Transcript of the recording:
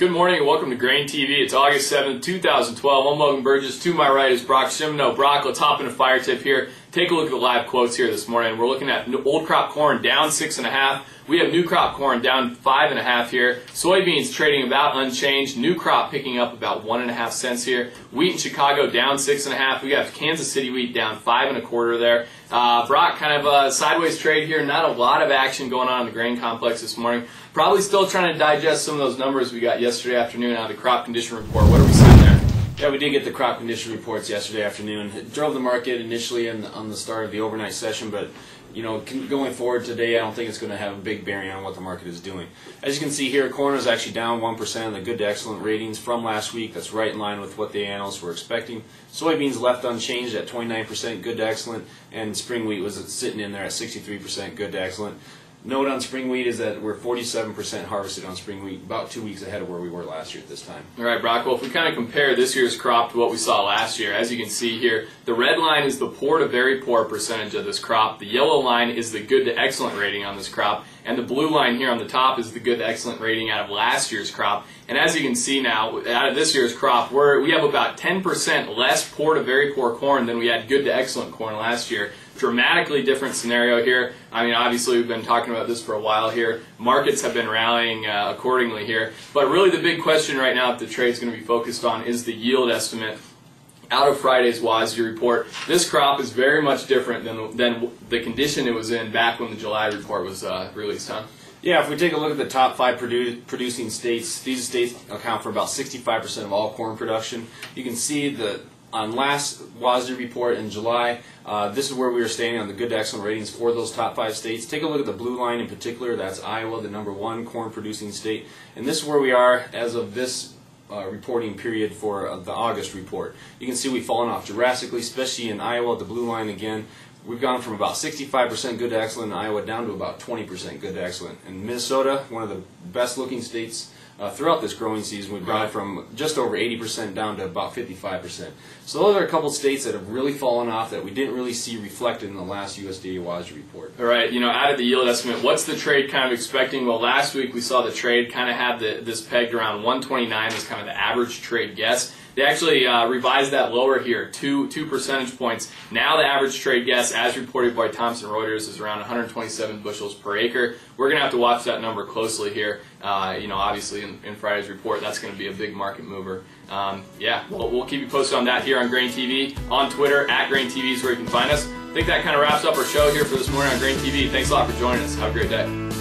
Good morning and welcome to GrainTV. It's August 7th, 2012. I'm Logan Burgess. To my right is Brock. Brock, let's hop into fire tip here. Take a look at the live quotes here this morning. We're looking at old crop corn down 6.5. We have new crop corn down 5.5 here. Soybeans trading about unchanged. New crop picking up about 1.5 cents here. Wheat in Chicago down 6.5. We got Kansas City wheat down 5.25 there. Brock, kind of a sideways trade here. Not a lot of action going on in the grain complex this morning. Probably still trying to digest some of those numbers we got yesterday afternoon out of the crop condition report. What are we seeing there? Yeah, we did get the crop condition reports yesterday afternoon. It drove the market initially on the start of the overnight session, but going forward today, I don't think it's going to have a big bearing on what the market is doing. As you can see here, corn is actually down 1% in the good to excellent ratings from last week. That's right in line with what the analysts were expecting. Soybeans left unchanged at 29% good to excellent, and spring wheat was sitting in there at 63% good to excellent. Note on spring wheat is that we're 47% harvested on spring wheat, about 2 weeks ahead of where we were last year at this time. All right, Brock, well, if we kind of compare this year's crop to what we saw last year, as you can see here, the red line is the poor to very poor percentage of this crop. The yellow line is the good to excellent rating on this crop. And the blue line here on the top is the good to excellent rating out of last year's crop. And as you can see now, out of this year's crop, we have about 10% less poor to very poor corn than we had good to excellent corn last year. Dramatically different scenario here. I mean, obviously we've been talking about this for a while here. Markets have been rallying accordingly here. But really the big question right now that the trade's going to be focused on is the yield estimate out of Friday's WASDE report. This crop is very much different than the condition it was in back when the July report was released, huh? Yeah, if we take a look at the top 5 producing states, these states account for about 65% of all corn production. You can see that on last WASDE report in July, this is where we were standing on the good to excellent ratings for those top 5 states. Take a look at the blue line in particular. That's Iowa, the #1 corn producing state. And this is where we are as of this reporting period for the August report. You can see we've fallen off drastically, especially in Iowa, the blue line again. We've gone from about 65% good to excellent in Iowa down to about 20% good to excellent. In Minnesota, one of the best looking states throughout this growing season, we've gone from just over 80% down to about 55%. So those are a couple states that have really fallen off that we didn't really see reflected in the last USDA WASDE report. All right, out of the yield estimate, what's the trade kind of expecting? Well, last week we saw the trade kind of have this pegged around 129 as kind of the average trade guess. They actually revised that lower here, two percentage points. Now the average trade guess, as reported by Thomson Reuters, is around 127 bushels per acre. We're going to have to watch that number closely here. Obviously in Friday's report, that's going to be a big market mover. Yeah, we'll keep you posted on that here on GrainTV. On Twitter, @GrainTV is where you can find us. I think that kind of wraps up our show here for this morning on GrainTV. Thanks a lot for joining us. Have a great day.